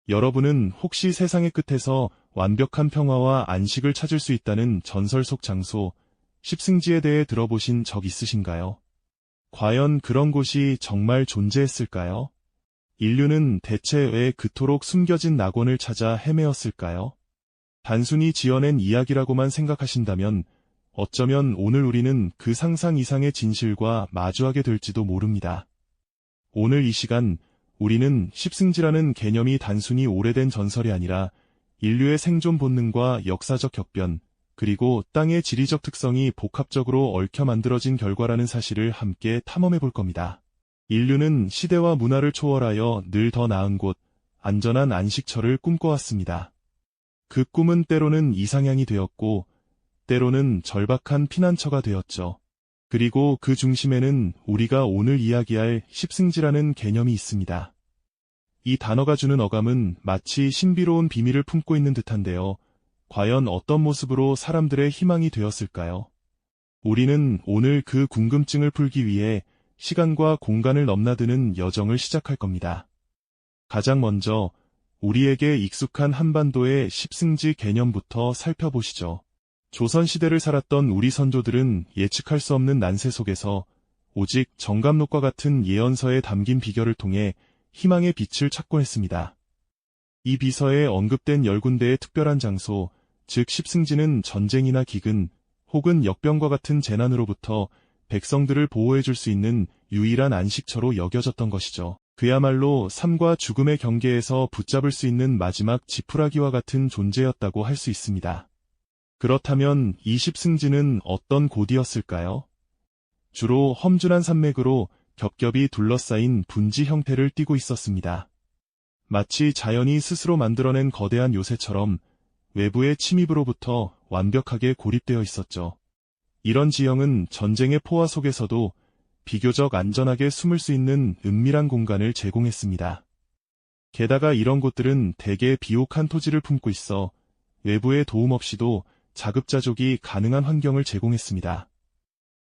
여러분은 혹시 세상의 끝에서 완벽한 평화와 안식을 찾을 수 있다는 전설 속 장소, 십승지에 대해 들어보신 적 있으신가요? 과연 그런 곳이 정말 존재했을까요? 인류는 대체 왜 그토록 숨겨진 낙원을 찾아 헤매었을까요? 단순히 지어낸 이야기라고만 생각하신다면 어쩌면 오늘 우리는 그 상상 이상의 진실과 마주하게 될지도 모릅니다. 오늘 이 시간 우리는 십승지라는 개념이 단순히 오래된 전설이 아니라 인류의 생존 본능과 역사적 격변, 그리고 땅의 지리적 특성이 복합적으로 얽혀 만들어진 결과라는 사실을 함께 탐험해 볼 겁니다. 인류는 시대와 문화를 초월하여 늘 더 나은 곳, 안전한 안식처를 꿈꿔왔습니다. 그 꿈은 때로는 이상향이 되었고, 때로는 절박한 피난처가 되었죠. 그리고 그 중심에는 우리가 오늘 이야기할 십승지라는 개념이 있습니다. 이 단어가 주는 어감은 마치 신비로운 비밀을 품고 있는 듯한데요. 과연 어떤 모습으로 사람들의 희망이 되었을까요? 우리는 오늘 그 궁금증을 풀기 위해 시간과 공간을 넘나드는 여정을 시작할 겁니다. 가장 먼저 우리에게 익숙한 한반도의 십승지 개념부터 살펴보시죠. 조선시대를 살았던 우리 선조들은 예측할 수 없는 난세 속에서 오직 정감록과 같은 예언서에 담긴 비결을 통해 희망의 빛을 찾곤 했습니다. 이 비서에 언급된 10군데의 특별한 장소, 즉 십승지는 전쟁이나 기근, 혹은 역병과 같은 재난으로부터 백성들을 보호해줄 수 있는 유일한 안식처로 여겨졌던 것이죠. 그야말로 삶과 죽음의 경계에서 붙잡을 수 있는 마지막 지푸라기와 같은 존재였다고 할 수 있습니다. 그렇다면 이 십승지는 어떤 곳이었을까요? 주로 험준한 산맥으로 겹겹이 둘러싸인 분지 형태를 띠고 있었습니다. 마치 자연이 스스로 만들어낸 거대한 요새처럼 외부의 침입으로부터 완벽하게 고립되어 있었죠. 이런 지형은 전쟁의 포화 속에서도 비교적 안전하게 숨을 수 있는 은밀한 공간을 제공했습니다. 게다가 이런 곳들은 대개 비옥한 토지를 품고 있어 외부의 도움 없이도 자급자족이 가능한 환경을 제공했습니다.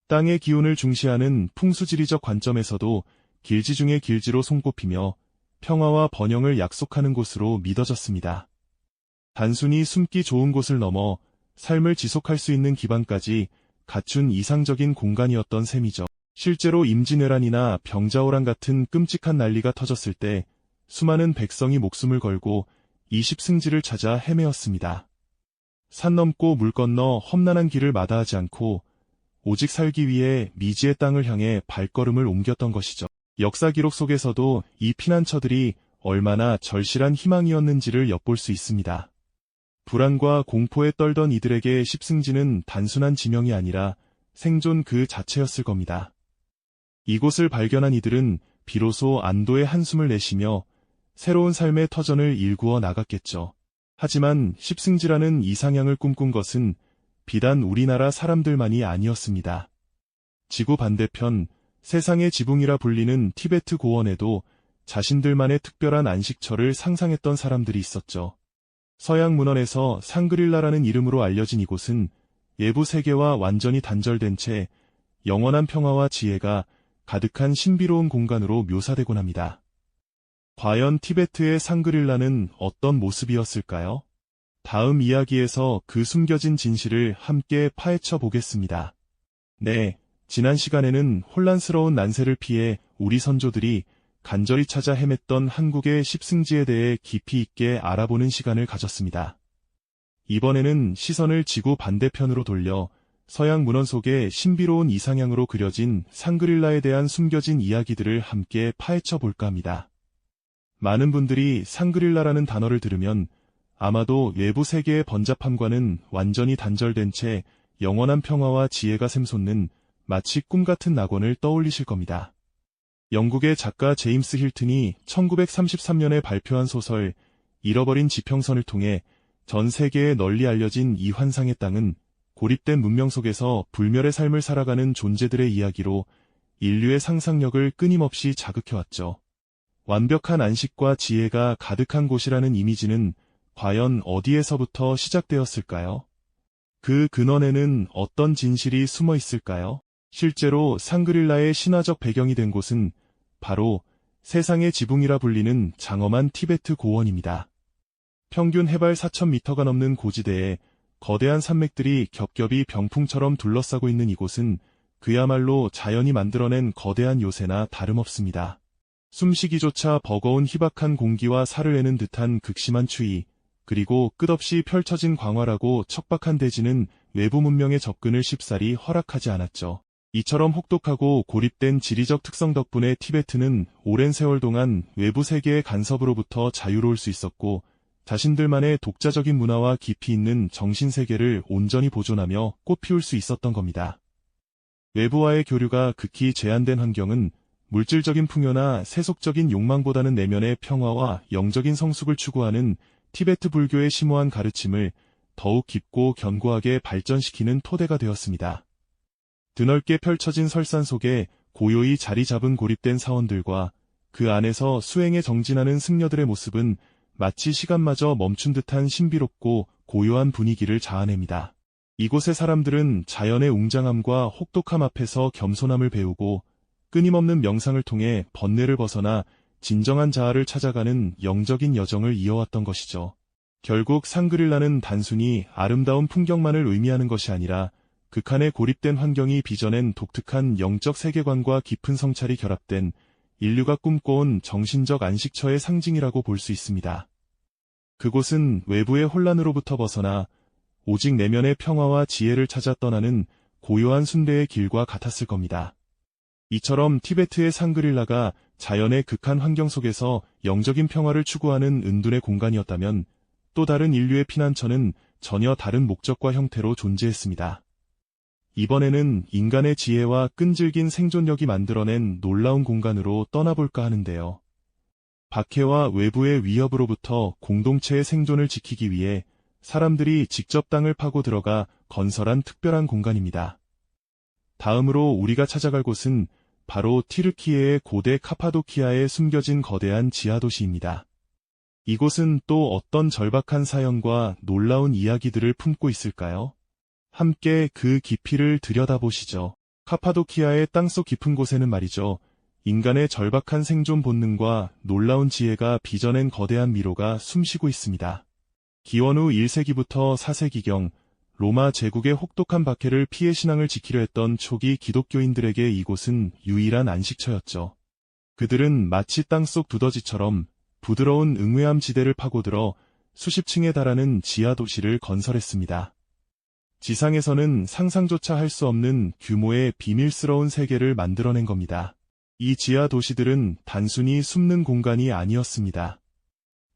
땅의 기운을 중시하는 풍수지리적 관점에서도 길지 중에 길지로 손꼽히며 평화와 번영을 약속하는 곳으로 믿어졌습니다. 단순히 숨기 좋은 곳을 넘어 삶을 지속할 수 있는 기반까지 갖춘 이상적인 공간이었던 셈이죠. 실제로 임진왜란이나 병자호란 같은 끔찍한 난리가 터졌을 때 수많은 백성이 목숨을 걸고 이 십승지를 찾아 헤매었습니다. 산 넘고 물 건너 험난한 길을 마다하지 않고 오직 살기 위해 미지의 땅을 향해 발걸음을 옮겼던 것이죠. 역사 기록 속에서도 이 피난처들이 얼마나 절실한 희망이었는지를 엿볼 수 있습니다. 불안과 공포에 떨던 이들에게 십승지는 단순한 지명이 아니라 생존 그 자체였을 겁니다. 이곳을 발견한 이들은 비로소 안도의 한숨을 내쉬며 새로운 삶의 터전을 일구어 나갔겠죠. 하지만 십승지라는 이상향을 꿈꾼 것은 비단 우리나라 사람들만이 아니었습니다. 지구 반대편 세상의 지붕이라 불리는 티베트 고원에도 자신들만의 특별한 안식처를 상상했던 사람들이 있었죠. 서양 문헌에서 상그릴라라는 이름으로 알려진 이곳은 외부 세계와 완전히 단절된 채 영원한 평화와 지혜가 가득한 신비로운 공간으로 묘사되곤 합니다. 과연 티베트의 상그릴라는 어떤 모습이었을까요? 다음 이야기에서 그 숨겨진 진실을 함께 파헤쳐 보겠습니다. 네, 지난 시간에는 혼란스러운 난세를 피해 우리 선조들이 간절히 찾아 헤맸던 한국의 십승지에 대해 깊이 있게 알아보는 시간을 가졌습니다. 이번에는 시선을 지구 반대편으로 돌려 서양 문헌 속에 신비로운 이상향으로 그려진 상그릴라에 대한 숨겨진 이야기들을 함께 파헤쳐 볼까 합니다. 많은 분들이 상그릴라라는 단어를 들으면 아마도 외부 세계의 번잡함과는 완전히 단절된 채 영원한 평화와 지혜가 샘솟는 마치 꿈 같은 낙원을 떠올리실 겁니다. 영국의 작가 제임스 힐튼이 1933년에 발표한 소설 잃어버린 지평선을 통해 전 세계에 널리 알려진 이 환상의 땅은 고립된 문명 속에서 불멸의 삶을 살아가는 존재들의 이야기로 인류의 상상력을 끊임없이 자극해왔죠. 완벽한 안식과 지혜가 가득한 곳이라는 이미지는 과연 어디에서부터 시작되었을까요? 그 근원에는 어떤 진실이 숨어 있을까요? 실제로 상그릴라의 신화적 배경이 된 곳은 바로 세상의 지붕이라 불리는 장엄한 티베트 고원입니다. 평균 해발 4,000m가 넘는 고지대에 거대한 산맥들이 겹겹이 병풍처럼 둘러싸고 있는 이곳은 그야말로 자연이 만들어낸 거대한 요새나 다름없습니다. 숨쉬기조차 버거운 희박한 공기와 살을 내는 듯한 극심한 추위, 그리고 끝없이 펼쳐진 광활하고 척박한 대지는 외부 문명의 접근을 쉽사리 허락하지 않았죠. 이처럼 혹독하고 고립된 지리적 특성 덕분에 티베트는 오랜 세월 동안 외부 세계의 간섭으로부터 자유로울 수 있었고, 자신들만의 독자적인 문화와 깊이 있는 정신세계를 온전히 보존하며 꽃피울 수 있었던 겁니다. 외부와의 교류가 극히 제한된 환경은 물질적인 풍요나 세속적인 욕망보다는 내면의 평화와 영적인 성숙을 추구하는 티베트 불교의 심오한 가르침을 더욱 깊고 견고하게 발전시키는 토대가 되었습니다. 드넓게 펼쳐진 설산 속에 고요히 자리 잡은 고립된 사원들과 그 안에서 수행에 정진하는 승려들의 모습은 마치 시간마저 멈춘 듯한 신비롭고 고요한 분위기를 자아냅니다. 이곳의 사람들은 자연의 웅장함과 혹독함 앞에서 겸손함을 배우고 끊임없는 명상을 통해 번뇌를 벗어나 진정한 자아를 찾아가는 영적인 여정을 이어왔던 것이죠. 결국 상그릴라는 단순히 아름다운 풍경만을 의미하는 것이 아니라 극한에 고립된 환경이 빚어낸 독특한 영적 세계관과 깊은 성찰이 결합된 인류가 꿈꿔온 정신적 안식처의 상징이라고 볼 수 있습니다. 그곳은 외부의 혼란으로부터 벗어나 오직 내면의 평화와 지혜를 찾아 떠나는 고요한 순례의 길과 같았을 겁니다. 이처럼 티베트의 상그릴라가 자연의 극한 환경 속에서 영적인 평화를 추구하는 은둔의 공간이었다면 또 다른 인류의 피난처는 전혀 다른 목적과 형태로 존재했습니다. 이번에는 인간의 지혜와 끈질긴 생존력이 만들어낸 놀라운 공간으로 떠나볼까 하는데요. 박해와 외부의 위협으로부터 공동체의 생존을 지키기 위해 사람들이 직접 땅을 파고 들어가 건설한 특별한 공간입니다. 다음으로 우리가 찾아갈 곳은 바로 티르키예의 고대 카파도키아에 숨겨진 거대한 지하도시입니다. 이곳은 또 어떤 절박한 사연과 놀라운 이야기들을 품고 있을까요? 함께 그 깊이를 들여다보시죠. 카파도키아의 땅속 깊은 곳에는 말이죠. 인간의 절박한 생존 본능과 놀라운 지혜가 빚어낸 거대한 미로가 숨쉬고 있습니다. 기원 후 1세기부터 4세기경 로마 제국의 혹독한 박해를 피해 신앙을 지키려 했던 초기 기독교인들에게 이곳은 유일한 안식처였죠. 그들은 마치 땅속 두더지처럼 부드러운 응회암 지대를 파고들어 수십 층에 달하는 지하 도시를 건설했습니다. 지상에서는 상상조차 할 수 없는 규모의 비밀스러운 세계를 만들어낸 겁니다. 이 지하 도시들은 단순히 숨는 공간이 아니었습니다.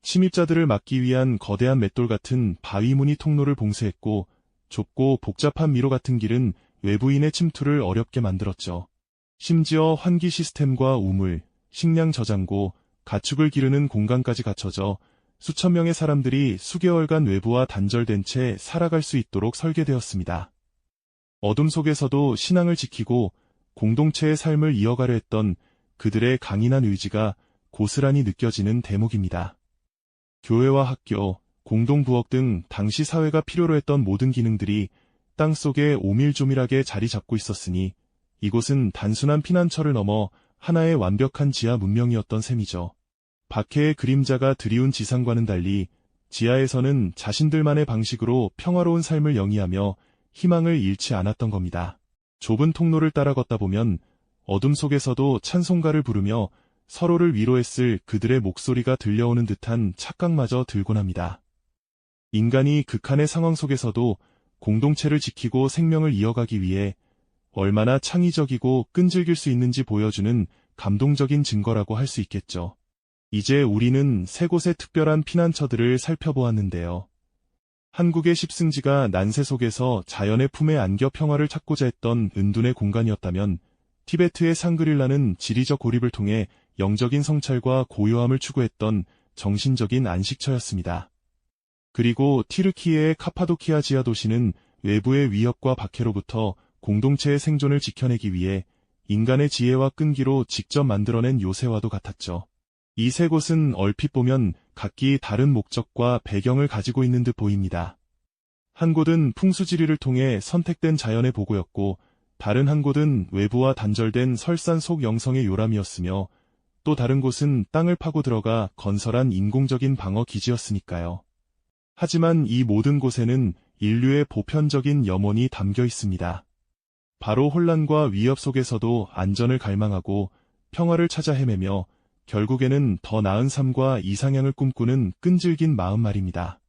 침입자들을 막기 위한 거대한 맷돌 같은 바위무늬 통로를 봉쇄했고, 좁고 복잡한 미로 같은 길은 외부인의 침투를 어렵게 만들었죠. 심지어 환기 시스템과 우물, 식량 저장고, 가축을 기르는 공간까지 갖춰져 수천 명의 사람들이 수개월간 외부와 단절된 채 살아갈 수 있도록 설계되었습니다. 어둠 속에서도 신앙을 지키고 공동체의 삶을 이어가려 했던 그들의 강인한 의지가 고스란히 느껴지는 대목입니다. 교회와 학교, 공동부엌 등 당시 사회가 필요로 했던 모든 기능들이 땅속에 오밀조밀하게 자리 잡고 있었으니 이곳은 단순한 피난처를 넘어 하나의 완벽한 지하 문명이었던 셈이죠. 박해의 그림자가 드리운 지상과는 달리 지하에서는 자신들만의 방식으로 평화로운 삶을 영위하며 희망을 잃지 않았던 겁니다. 좁은 통로를 따라 걷다 보면 어둠 속에서도 찬송가를 부르며 서로를 위로했을 그들의 목소리가 들려오는 듯한 착각마저 들곤 합니다. 인간이 극한의 상황 속에서도 공동체를 지키고 생명을 이어가기 위해 얼마나 창의적이고 끈질길 수 있는지 보여주는 감동적인 증거라고 할 수 있겠죠. 이제 우리는 세 곳의 특별한 피난처들을 살펴보았는데요. 한국의 십승지가 난세 속에서 자연의 품에 안겨 평화를 찾고자 했던 은둔의 공간이었다면 티베트의 상그릴라는 지리적 고립을 통해 영적인 성찰과 고요함을 추구했던 정신적인 안식처였습니다. 그리고 티르키예의 카파도키아 지하 도시는 외부의 위협과 박해로부터 공동체의 생존을 지켜내기 위해 인간의 지혜와 끈기로 직접 만들어낸 요새와도 같았죠. 이 세 곳은 얼핏 보면 각기 다른 목적과 배경을 가지고 있는 듯 보입니다. 한 곳은 풍수지리를 통해 선택된 자연의 보고였고, 다른 한 곳은 외부와 단절된 설산 속 영성의 요람이었으며, 또 다른 곳은 땅을 파고 들어가 건설한 인공적인 방어 기지였으니까요. 하지만 이 모든 곳에는 인류의 보편적인 염원이 담겨 있습니다. 바로 혼란과 위협 속에서도 안전을 갈망하고 평화를 찾아 헤매며 결국에는 더 나은 삶과 이상향을 꿈꾸는 끈질긴 마음 말입니다.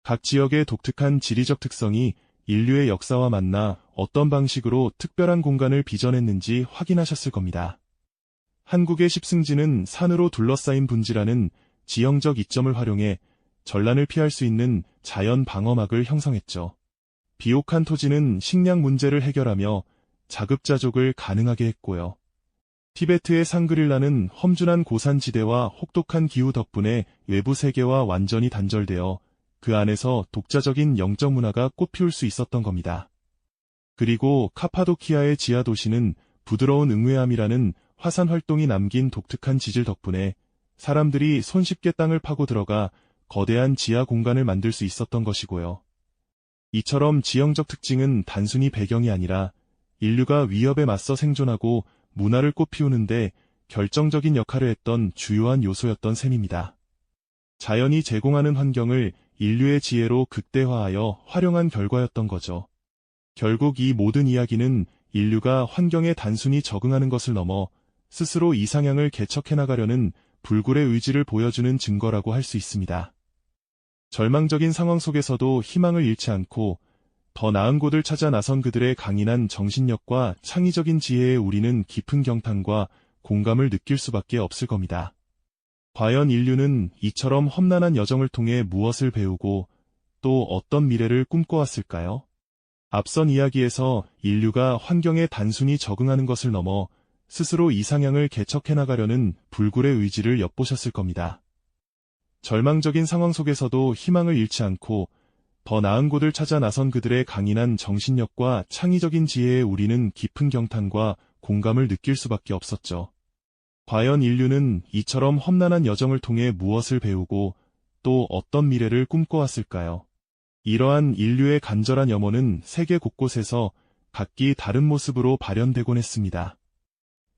각 지역의 독특한 지리적 특성이 인류의 역사와 만나 어떤 방식으로 특별한 공간을 빚어냈는지 확인하셨을 겁니다. 한국의 십승지는 산으로 둘러싸인 분지라는 지형적 이점을 활용해 전란을 피할 수 있는 자연 방어막을 형성했죠. 비옥한 토지는 식량 문제를 해결하며 자급자족을 가능하게 했고요. 티베트의 상그릴라는 험준한 고산지대와 혹독한 기후 덕분에 외부 세계와 완전히 단절되어 그 안에서 독자적인 영적 문화가 꽃피울 수 있었던 겁니다. 그리고 카파도키아의 지하 도시는 부드러운 응외암이라는 화산 활동이 남긴 독특한 지질 덕분에 사람들이 손쉽게 땅을 파고 들어가 거대한 지하 공간을 만들 수 있었던 것이고요. 이처럼 지형적 특징은 단순히 배경이 아니라 인류가 위협에 맞서 생존하고 문화를 꽃피우는데 결정적인 역할을 했던 주요한 요소였던 셈입니다. 자연이 제공하는 환경을 인류의 지혜로 극대화하여 활용한 결과였던 거죠. 결국 이 모든 이야기는 인류가 환경에 단순히 적응하는 것을 넘어 스스로 이상향을 개척해 나가려는 불굴의 의지를 보여주는 증거라고 할 수 있습니다. 절망적인 상황 속에서도 희망을 잃지 않고 더 나은 곳을 찾아 나선 그들의 강인한 정신력과 창의적인 지혜에 우리는 깊은 경탄과 공감을 느낄 수밖에 없을 겁니다. 과연 인류는 이처럼 험난한 여정을 통해 무엇을 배우고 또 어떤 미래를 꿈꿔왔을까요? 앞선 이야기에서 인류가 환경에 단순히 적응하는 것을 넘어 스스로 이상향을 개척해 나가려는 불굴의 의지를 엿보셨을 겁니다. 절망적인 상황 속에서도 희망을 잃지 않고 더 나은 곳을 찾아 나선 그들의 강인한 정신력과 창의적인 지혜에 우리는 깊은 경탄과 공감을 느낄 수밖에 없었죠. 과연 인류는 이처럼 험난한 여정을 통해 무엇을 배우고 또 어떤 미래를 꿈꿔왔을까요? 이러한 인류의 간절한 염원은 세계 곳곳에서 각기 다른 모습으로 발현되곤 했습니다.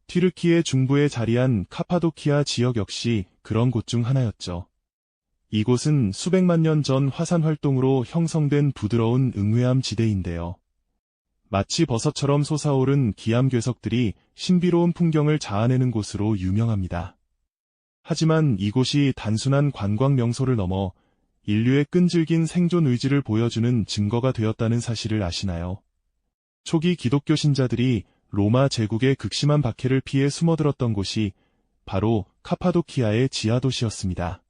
튀르키예 중부에 자리한 카파도키아 지역 역시 그런 곳 중 하나였죠. 이곳은 수백만 년 전 화산 활동으로 형성된 부드러운 응외암 지대인데요. 마치 버섯처럼 솟아오른 기암괴석들이 신비로운 풍경을 자아내는 곳으로 유명합니다. 하지만 이곳이 단순한 관광 명소를 넘어 인류의 끈질긴 생존 의지를 보여주는 증거가 되었다는 사실을 아시나요? 초기 기독교 신자들이 로마 제국의 극심한 박해를 피해 숨어들었던 곳이 바로 카파도키아의 지하도시였습니다.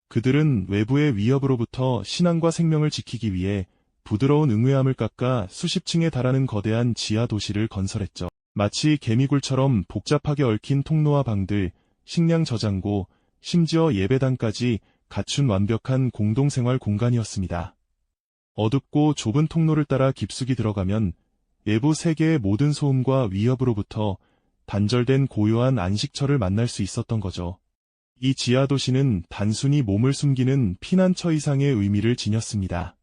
그들은 외부의 위협으로부터 신앙과 생명을 지키기 위해 부드러운 응외암을 깎아 수십 층에 달하는 거대한 지하 도시를 건설했죠. 마치 개미굴처럼 복잡하게 얽힌 통로와 방들, 식량 저장고, 심지어 예배당까지 갖춘 완벽한 공동생활 공간이었습니다. 어둡고 좁은 통로를 따라 깊숙이 들어가면 외부 세계의 모든 소음과 위협으로부터 단절된 고요한 안식처를 만날 수 있었던 거죠. 이 지하 도시는 단순히 몸을 숨기는 피난처 이상의 의미를 지녔습니다.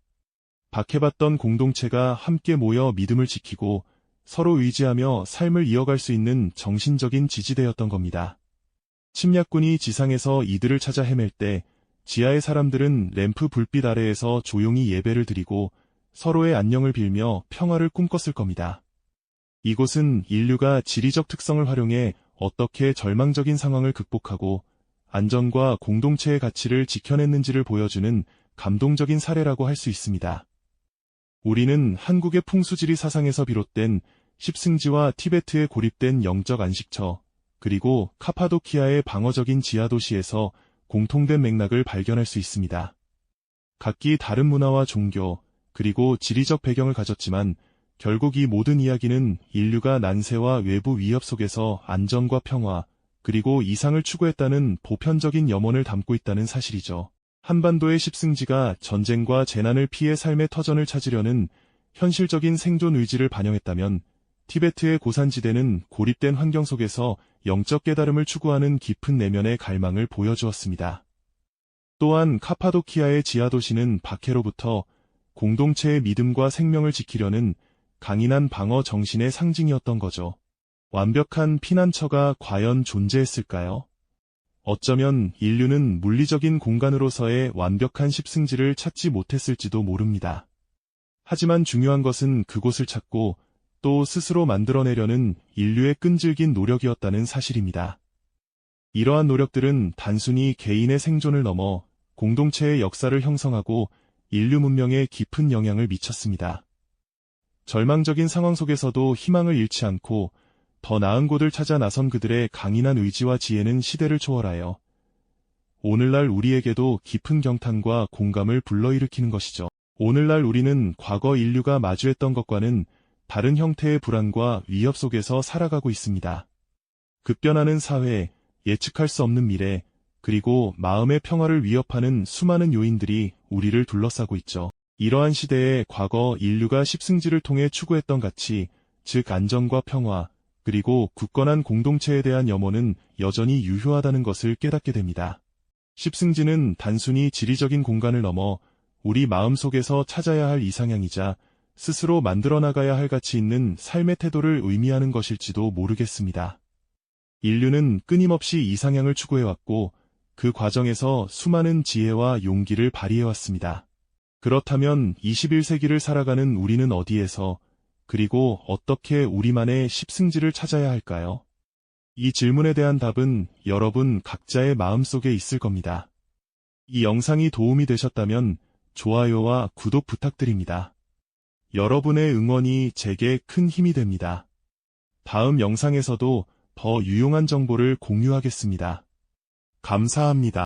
박해받던 공동체가 함께 모여 믿음을 지키고 서로 의지하며 삶을 이어갈 수 있는 정신적인 지지대였던 겁니다. 침략군이 지상에서 이들을 찾아 헤맬 때 지하의 사람들은 램프 불빛 아래에서 조용히 예배를 드리고 서로의 안녕을 빌며 평화를 꿈꿨을 겁니다. 이곳은 인류가 지리적 특성을 활용해 어떻게 절망적인 상황을 극복하고 안전과 공동체의 가치를 지켜냈는지를 보여주는 감동적인 사례라고 할 수 있습니다. 우리는 한국의 풍수지리 사상에서 비롯된 십승지와 티베트에 고립된 영적 안식처, 그리고 카파도키아의 방어적인 지하도시에서 공통된 맥락을 발견할 수 있습니다. 각기 다른 문화와 종교, 그리고 지리적 배경을 가졌지만 결국 이 모든 이야기는 인류가 난세와 외부 위협 속에서 안전과 평화, 그리고 이상을 추구했다는 보편적인 염원을 담고 있다는 사실이죠. 한반도의 십승지가 전쟁과 재난을 피해 삶의 터전을 찾으려는 현실적인 생존 의지를 반영했다면 티베트의 고산지대는 고립된 환경 속에서 영적 깨달음을 추구하는 깊은 내면의 갈망을 보여주었습니다. 또한 카파도키아의 지하도시는 박해로부터 공동체의 믿음과 생명을 지키려는 강인한 방어 정신의 상징이었던 거죠. 완벽한 피난처가 과연 존재했을까요? 어쩌면 인류는 물리적인 공간으로서의 완벽한 십승지를 찾지 못했을지도 모릅니다. 하지만 중요한 것은 그곳을 찾고 또 스스로 만들어내려는 인류의 끈질긴 노력이었다는 사실입니다. 이러한 노력들은 단순히 개인의 생존을 넘어 공동체의 역사를 형성하고 인류 문명에 깊은 영향을 미쳤습니다. 절망적인 상황 속에서도 희망을 잃지 않고 더 나은 곳을 찾아 나선 그들의 강인한 의지와 지혜는 시대를 초월하여 오늘날 우리에게도 깊은 경탄과 공감을 불러일으키는 것이죠. 오늘날 우리는 과거 인류가 마주했던 것과는 다른 형태의 불안과 위협 속에서 살아가고 있습니다. 급변하는 사회, 예측할 수 없는 미래, 그리고 마음의 평화를 위협하는 수많은 요인들이 우리를 둘러싸고 있죠. 이러한 시대에 과거 인류가 십승지를 통해 추구했던 가치, 즉 안정과 평화, 그리고 굳건한 공동체에 대한 염원은 여전히 유효하다는 것을 깨닫게 됩니다. 십승지는 단순히 지리적인 공간을 넘어 우리 마음속에서 찾아야 할 이상향이자 스스로 만들어 나가야 할 가치 있는 삶의 태도를 의미하는 것일지도 모르겠습니다. 인류는 끊임없이 이상향을 추구해왔고 그 과정에서 수많은 지혜와 용기를 발휘해왔습니다. 그렇다면 21세기를 살아가는 우리는 어디에서 그리고 어떻게 우리만의 십승지를 찾아야 할까요? 이 질문에 대한 답은 여러분 각자의 마음속에 있을 겁니다. 이 영상이 도움이 되셨다면 좋아요와 구독 부탁드립니다. 여러분의 응원이 제게 큰 힘이 됩니다. 다음 영상에서도 더 유용한 정보를 공유하겠습니다. 감사합니다.